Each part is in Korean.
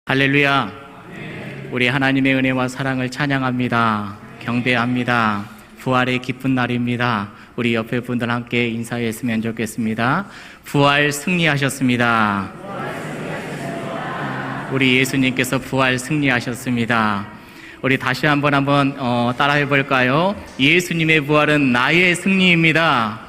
할렐루야. 우리 하나님의 은혜와 사랑을 찬양합니다. 경배합니다. 부활의 기쁜 날입니다. 우리 옆에 분들 함께 인사했으면 좋겠습니다. 부활 승리하셨습니다. 우리 예수님께서 부활 승리하셨습니다. 우리 다시 한번 따라해 볼까요? 예수님의 부활은 나의 승리입니다.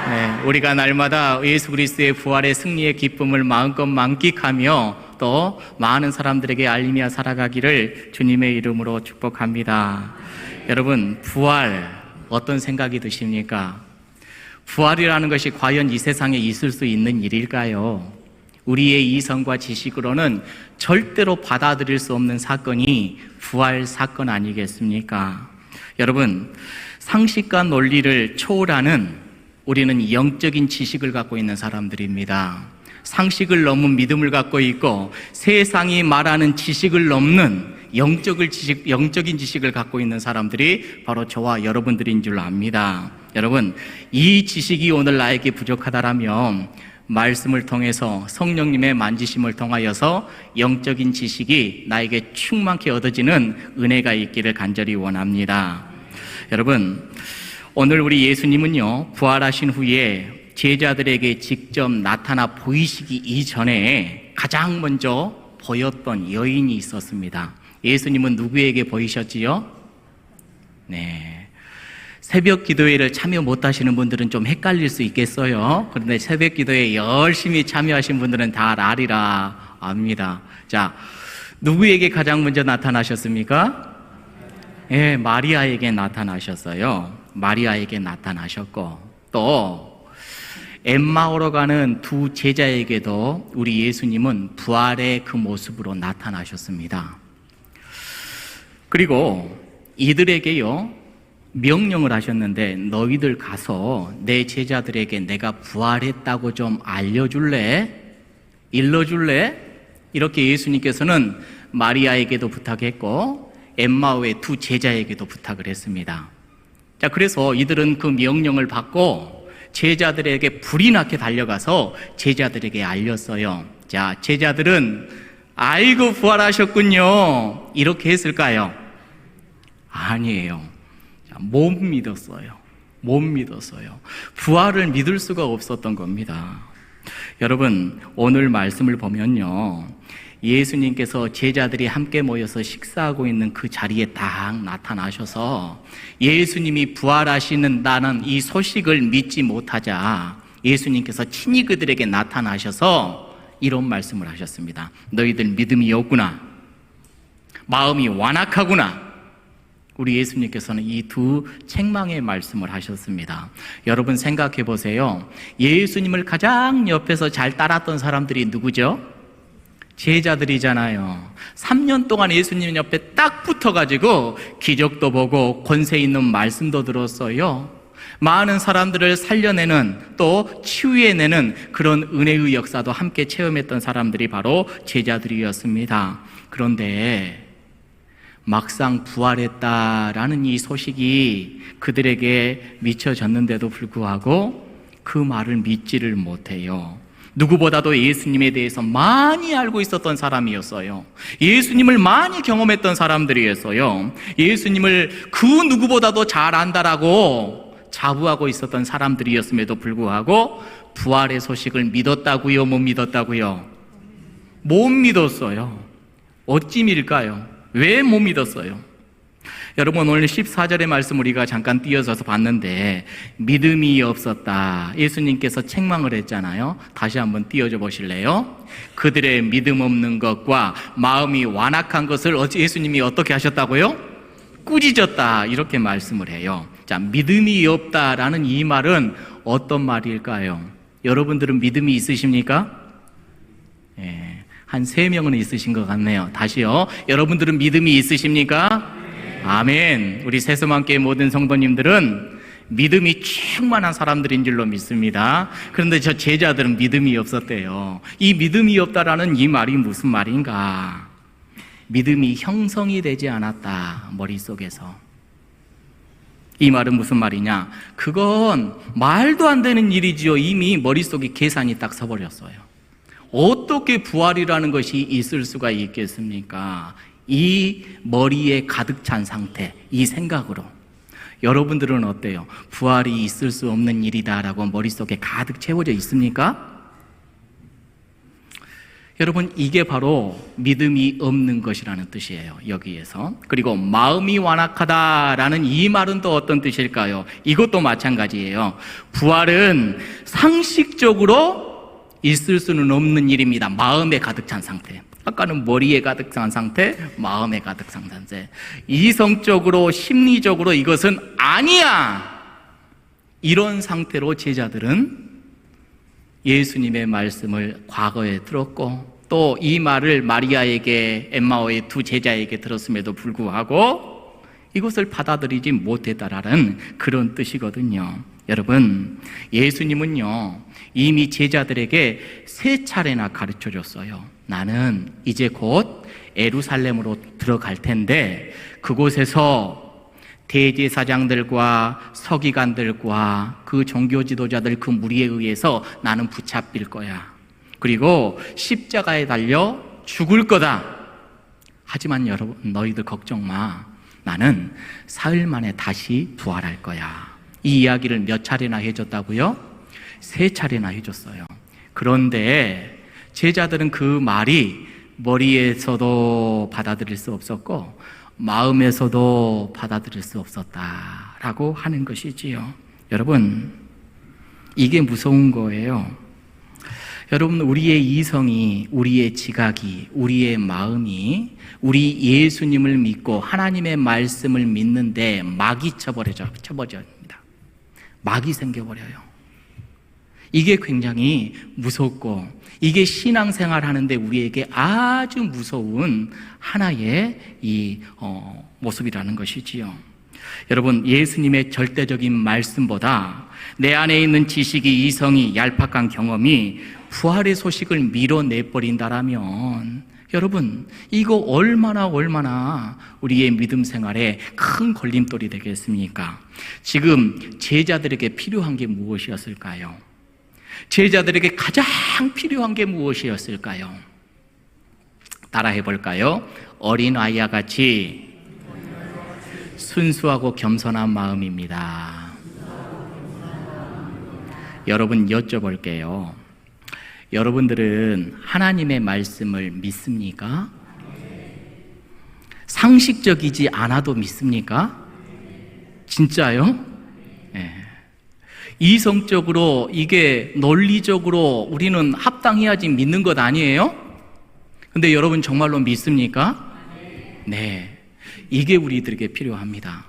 네, 우리가 날마다 예수 그리스도의 부활의 승리의 기쁨을 마음껏 만끽하며 또 많은 사람들에게 알리며 살아가기를 주님의 이름으로 축복합니다. 여러분, 부활 어떤 생각이 드십니까? 부활이라는 것이 과연 이 세상에 있을 수 있는 일일까요? 우리의 이성과 지식으로는 절대로 받아들일 수 없는 사건이 부활 사건 아니겠습니까? 여러분, 상식과 논리를 초월하는 우리는 영적인 지식을 갖고 있는 사람들입니다. 상식을 넘은 믿음을 갖고 있고 세상이 말하는 지식을 넘는 영적인 지식을 갖고 있는 사람들이 바로 저와 여러분들인 줄 압니다. 여러분, 이 지식이 오늘 나에게 부족하다라면 말씀을 통해서 성령님의 만지심을 통하여서 영적인 지식이 나에게 충만케 얻어지는 은혜가 있기를 간절히 원합니다. 여러분, 오늘 우리 예수님은요, 부활하신 후에 제자들에게 직접 나타나 보이시기 이전에 가장 먼저 보였던 여인이 있었습니다. 예수님은 누구에게 보이셨지요? 네. 새벽 기도회를 참여 못 하시는 분들은 좀 헷갈릴 수 있겠어요. 그런데 새벽 기도회에 열심히 참여하신 분들은 다 알리라 압니다. 자, 누구에게 가장 먼저 나타나셨습니까? 네, 마리아에게 나타나셨어요. 마리아에게 나타나셨고, 또 엠마오로 가는 두 제자에게도 우리 예수님은 부활의 그 모습으로 나타나셨습니다. 그리고 이들에게요, 명령을 하셨는데 너희들 가서 내 제자들에게 내가 부활했다고 좀 알려줄래? 일러줄래? 이렇게 예수님께서는 마리아에게도 부탁했고 엠마오의 두 제자에게도 부탁을 했습니다. 자, 그래서 이들은 그 명령을 받고 제자들에게 불이 나게 달려가서 제자들에게 알렸어요. 자, 제자들은 아이고 부활하셨군요, 이렇게 했을까요? 아니에요. 자, 못 믿었어요. 못 믿었어요. 부활을 믿을 수가 없었던 겁니다. 여러분, 오늘 말씀을 보면요, 예수님께서 제자들이 함께 모여서 식사하고 있는 그 자리에 딱 나타나셔서 예수님이 부활하시는다는 이 소식을 믿지 못하자 예수님께서 친히 그들에게 나타나셔서 이런 말씀을 하셨습니다. 너희들 믿음이 없구나, 마음이 완악하구나. 우리 예수님께서는 이 두 책망의 말씀을 하셨습니다. 여러분 생각해 보세요. 예수님을 가장 옆에서 잘 따랐던 사람들이 누구죠? 제자들이잖아요. 3년 동안 예수님 옆에 딱 붙어가지고 기적도 보고 권세 있는 말씀도 들었어요. 많은 사람들을 살려내는, 또 치유해내는 그런 은혜의 역사도 함께 체험했던 사람들이 바로 제자들이었습니다. 그런데 막상 부활했다라는 이 소식이 그들에게 미쳐졌는데도 불구하고 그 말을 믿지를 못해요. 누구보다도 예수님에 대해서 많이 알고 있었던 사람이었어요. 예수님을 많이 경험했던 사람들이었어요. 예수님을 그 누구보다도 잘 안다라고 자부하고 있었던 사람들이었음에도 불구하고 부활의 소식을 믿었다고요? 못 믿었다고요? 못 믿었어요. 어찌밀까요? 왜 못 믿었어요? 여러분, 오늘 14절의 말씀 우리가 잠깐 띄어져서 봤는데 믿음이 없었다, 예수님께서 책망을 했잖아요. 다시 한번 띄어져 보실래요? 그들의 믿음 없는 것과 마음이 완악한 것을 예수님이 어떻게 하셨다고요? 꾸짖었다, 이렇게 말씀을 해요. 자, 믿음이 없다라는 이 말은 어떤 말일까요? 여러분들은 믿음이 있으십니까? 예, 한 3명은 있으신 것 같네요. 다시요. 여러분들은 믿음이 있으십니까? 아멘. 우리 세수만교회 모든 성도님들은 믿음이 충만한 사람들인 줄로 믿습니다. 그런데 저 제자들은 믿음이 없었대요. 이 믿음이 없다라는 이 말이 무슨 말인가? 믿음이 형성이 되지 않았다, 머릿속에서. 이 말은 무슨 말이냐? 그건 말도 안 되는 일이지요. 이미 머릿속에 계산이 딱 서버렸어요. 어떻게 부활이라는 것이 있을 수가 있겠습니까? 이 머리에 가득 찬 상태, 이 생각으로. 여러분들은 어때요? 부활이 있을 수 없는 일이다라고 머릿속에 가득 채워져 있습니까? 여러분, 이게 바로 믿음이 없는 것이라는 뜻이에요, 여기에서. 그리고 마음이 완악하다라는 이 말은 또 어떤 뜻일까요? 이것도 마찬가지예요. 부활은 상식적으로 있을 수는 없는 일입니다. 마음에 가득 찬 상태. 아까는 머리에 가득 찬 상태, 마음에 가득 찬 상태. 이성적으로, 심리적으로 이것은 아니야! 이런 상태로 제자들은 예수님의 말씀을 과거에 들었고, 또 이 말을 마리아에게, 엠마오의 두 제자에게 들었음에도 불구하고 이것을 받아들이지 못했다라는 그런 뜻이거든요. 여러분, 예수님은요, 이미 제자들에게 3차례나 가르쳐 줬어요. 나는 이제 곧 예루살렘으로 들어갈 텐데, 그곳에서 대제사장들과 서기관들과 그 종교 지도자들, 그 무리에 의해서 나는 붙잡힐 거야. 그리고 십자가에 달려 죽을 거다. 하지만 여러분, 너희들 걱정 마. 나는 사흘 만에 다시 부활할 거야. 이 이야기를 몇 차례나 해줬다고요? 3차례나 해줬어요. 그런데 제자들은 그 말이 머리에서도 받아들일 수 없었고 마음에서도 받아들일 수 없었다라고 하는 것이지요. 여러분, 이게 무서운 거예요. 여러분, 우리의 이성이, 우리의 지각이, 우리의 마음이 우리 예수님을 믿고 하나님의 말씀을 믿는데 막이 쳐버립니다. 막이 생겨버려요. 이게 굉장히 무섭고, 이게 신앙생활 하는데 우리에게 아주 무서운 하나의 모습이라는 것이지요. 여러분, 예수님의 절대적인 말씀보다 내 안에 있는 지식이, 이성이, 얄팍한 경험이 부활의 소식을 밀어내버린다라면, 여러분, 이거 얼마나 우리의 믿음 생활에 큰 걸림돌이 되겠습니까? 지금 제자들에게 필요한 게 무엇이었을까요? 제자들에게 가장 필요한 게 무엇이었을까요? 따라해 볼까요? 어린아이와 같이 순수하고 겸손한 마음입니다. 여러분, 여쭤볼게요. 여러분들은 하나님의 말씀을 믿습니까? 상식적이지 않아도 믿습니까? 진짜요? 네. 이성적으로, 이게 논리적으로 우리는 합당해야지 믿는 것 아니에요? 근데 여러분 정말로 믿습니까? 네. 이게 우리들에게 필요합니다.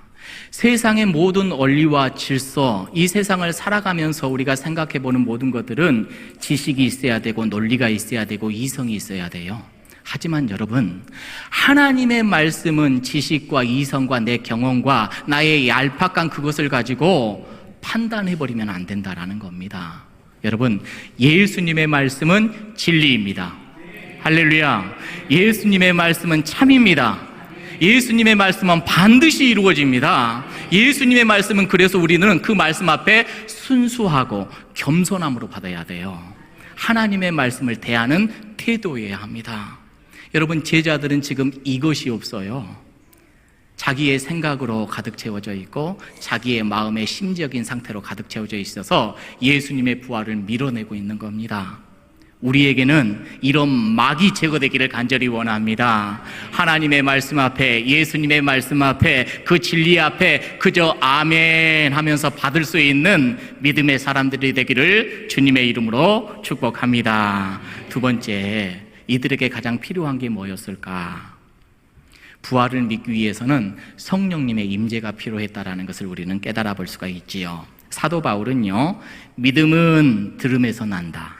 세상의 모든 원리와 질서, 이 세상을 살아가면서 우리가 생각해 보는 모든 것들은 지식이 있어야 되고 논리가 있어야 되고 이성이 있어야 돼요. 하지만 여러분, 하나님의 말씀은 지식과 이성과 내 경험과 나의 얄팍한 그것을 가지고 판단해버리면 안 된다라는 겁니다. 여러분, 예수님의 말씀은 진리입니다. 할렐루야. 예수님의 말씀은 참입니다. 예수님의 말씀은 반드시 이루어집니다. 예수님의 말씀은, 그래서 우리는 그 말씀 앞에 순수하고 겸손함으로 받아야 돼요. 하나님의 말씀을 대하는 태도여야 합니다. 여러분, 제자들은 지금 이것이 없어요. 자기의 생각으로 가득 채워져 있고 자기의 마음의 심적인 상태로 가득 채워져 있어서 예수님의 부활을 밀어내고 있는 겁니다. 우리에게는 이런 막이 제거되기를 간절히 원합니다. 하나님의 말씀 앞에, 예수님의 말씀 앞에, 그 진리 앞에 그저 아멘 하면서 받을 수 있는 믿음의 사람들이 되기를 주님의 이름으로 축복합니다. 두 번째, 이들에게 가장 필요한 게 뭐였을까? 부활을 믿기 위해서는 성령님의 임재가 필요했다라는 것을 우리는 깨달아 볼 수가 있지요. 사도 바울은요, 믿음은 들음에서 난다.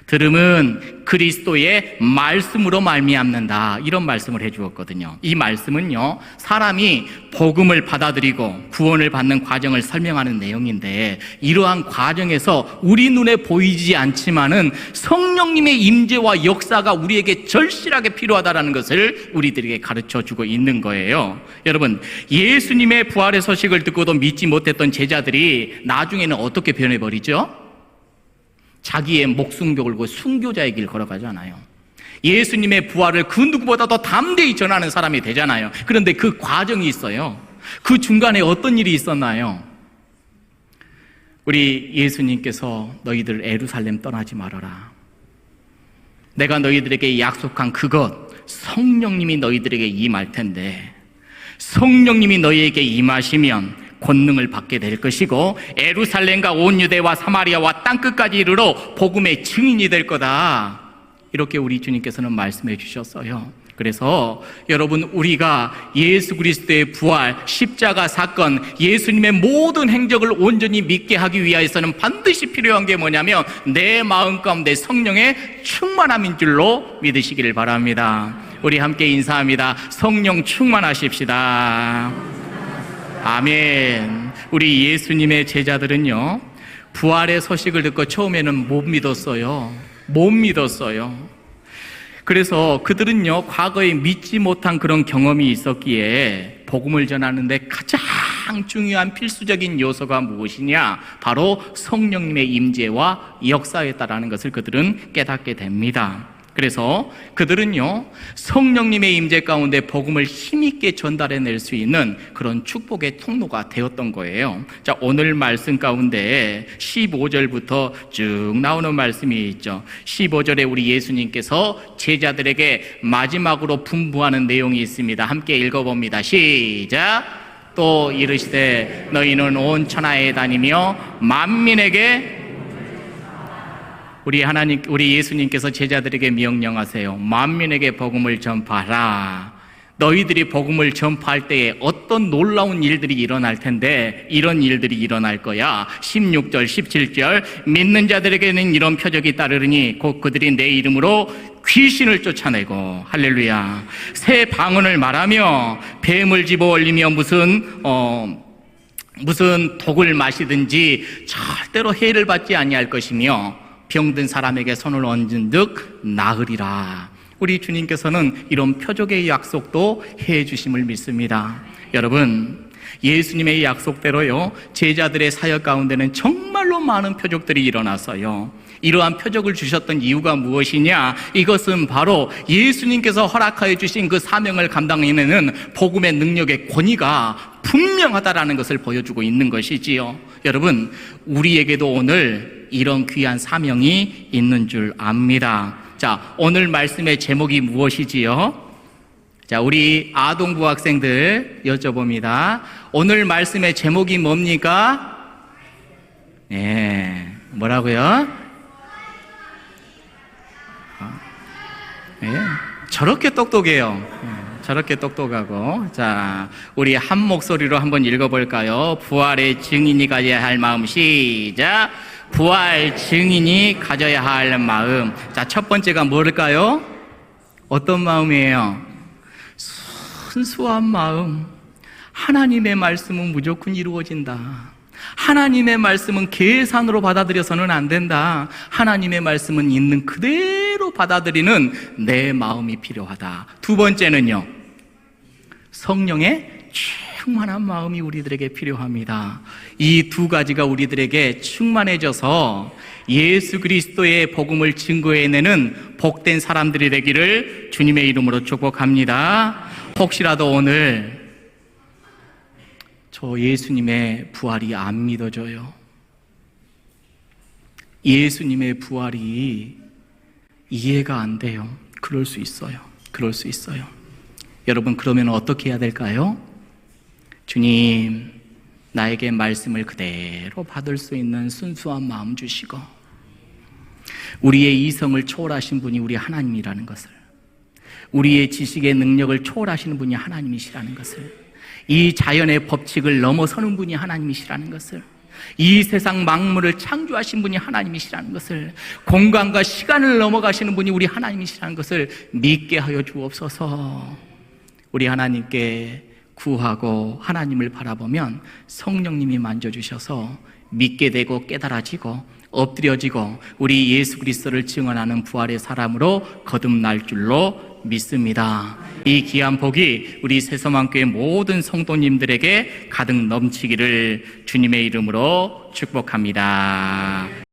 들음은 그리스도의 말씀으로 말미암는다, 이런 말씀을 해주었거든요. 이 말씀은요, 사람이 복음을 받아들이고 구원을 받는 과정을 설명하는 내용인데, 이러한 과정에서 우리 눈에 보이지 않지만은 성령님의 임재와 역사가 우리에게 절실하게 필요하다는 것을 우리들에게 가르쳐주고 있는 거예요. 여러분, 예수님의 부활의 소식을 듣고도 믿지 못했던 제자들이 나중에는 어떻게 변해버리죠? 자기의 목숨 걸고 순교자의 길 걸어가잖아요. 예수님의 부활을 그 누구보다 더 담대히 전하는 사람이 되잖아요. 그런데 그 과정이 있어요. 그 중간에 어떤 일이 있었나요? 우리 예수님께서 너희들 예루살렘 떠나지 말아라. 내가 너희들에게 약속한 그것, 성령님이 너희들에게 임할 텐데, 성령님이 너희에게 임하시면 권능을 받게 될 것이고 예루살렘과 온 유대와 사마리아와 땅끝까지 이르러 복음의 증인이 될 거다. 이렇게 우리 주님께서는 말씀해 주셨어요. 그래서 여러분, 우리가 예수 그리스도의 부활, 십자가 사건, 예수님의 모든 행적을 온전히 믿게 하기 위해서는 반드시 필요한 게 뭐냐면 내 마음 가운데 성령의 충만함인 줄로 믿으시기를 바랍니다. 우리 함께 인사합니다. 성령 충만하십시다. 아멘. 우리 예수님의 제자들은요, 부활의 소식을 듣고 처음에는 못 믿었어요. 그래서 그들은요, 과거에 믿지 못한 그런 경험이 있었기에 복음을 전하는데 가장 중요한 필수적인 요소가 무엇이냐? 바로 성령님의 임재와 역사였다라는 것을 그들은 깨닫게 됩니다. 그래서 그들은요, 성령님의 임재 가운데 복음을 힘있게 전달해낼 수 있는 그런 축복의 통로가 되었던 거예요. 자, 오늘 말씀 가운데 15절부터 쭉 나오는 말씀이 있죠. 15절에 우리 예수님께서 제자들에게 마지막으로 분부하는 내용이 있습니다. 함께 읽어봅니다. 시작. 또 이르시되 너희는 온 천하에 다니며 만민에게, 우리 예수님께서 제자들에게 명령하세요. 만민에게 복음을 전파하라. 너희들이 복음을 전파할 때에 어떤 놀라운 일들이 일어날 텐데 이런 일들이 일어날 거야. 16절, 17절 믿는 자들에게는 이런 표적이 따르니 곧 그들이 내 이름으로 귀신을 쫓아내고, 할렐루야, 새 방언을 말하며 뱀을 집어 올리며 무슨 독을 마시든지 절대로 해를 받지 아니할 것이며 병든 사람에게 손을 얹은 듯 나으리라. 우리 주님께서는 이런 표적의 약속도 해 주심을 믿습니다. 여러분, 예수님의 약속대로요, 제자들의 사역 가운데는 정말로 많은 표적들이 일어났어요. 이러한 표적을 주셨던 이유가 무엇이냐? 이것은 바로 예수님께서 허락하여 주신 그 사명을 감당해내는 복음의 능력의 권위가 분명하다라는 것을 보여주고 있는 것이지요. 여러분, 우리에게도 오늘 이런 귀한 사명이 있는 줄 압니다. 자, 오늘 말씀의 제목이 무엇이지요? 자, 우리 아동부 학생들 여쭤봅니다. 오늘 말씀의 제목이 뭡니까? 네, 뭐라고요? 네, 저렇게 똑똑해요. 저렇게 똑똑하고. 자, 우리 한 목소리로 한번 읽어볼까요? 부활의 증인이 가져야 할 마음. 시작. 부활 증인이 가져야 할 마음. 자, 첫 번째가 뭘까요? 어떤 마음이에요? 순수한 마음. 하나님의 말씀은 무조건 이루어진다. 하나님의 말씀은 계산으로 받아들여서는 안 된다. 하나님의 말씀은 있는 그대로 받아들이는 내 마음이 필요하다. 두 번째는요, 성령의 충만한 마음이 우리들에게 필요합니다. 이 두 가지가 우리들에게 충만해져서 예수 그리스도의 복음을 증거해내는 복된 사람들이 되기를 주님의 이름으로 축복합니다. 혹시라도 오늘 저 예수님의 부활이 안 믿어져요. 예수님의 부활이 이해가 안 돼요. 그럴 수 있어요. 여러분, 그러면 어떻게 해야 될까요? 주님, 나에게 말씀을 그대로 받을 수 있는 순수한 마음 주시고, 우리의 이성을 초월하신 분이 우리 하나님이라는 것을, 우리의 지식의 능력을 초월하시는 분이 하나님이시라는 것을, 이 자연의 법칙을 넘어서는 분이 하나님이시라는 것을, 이 세상 만물을 창조하신 분이 하나님이시라는 것을, 공간과 시간을 넘어가시는 분이 우리 하나님이시라는 것을 믿게 하여 주옵소서. 우리 하나님께 구하고 하나님을 바라보면 성령님이 만져주셔서 믿게 되고 깨달아지고 엎드려지고 우리 예수 그리스도를 증언하는 부활의 사람으로 거듭날 줄로 믿습니다. 이 귀한 복이 우리 새서만교회 모든 성도님들에게 가득 넘치기를 주님의 이름으로 축복합니다.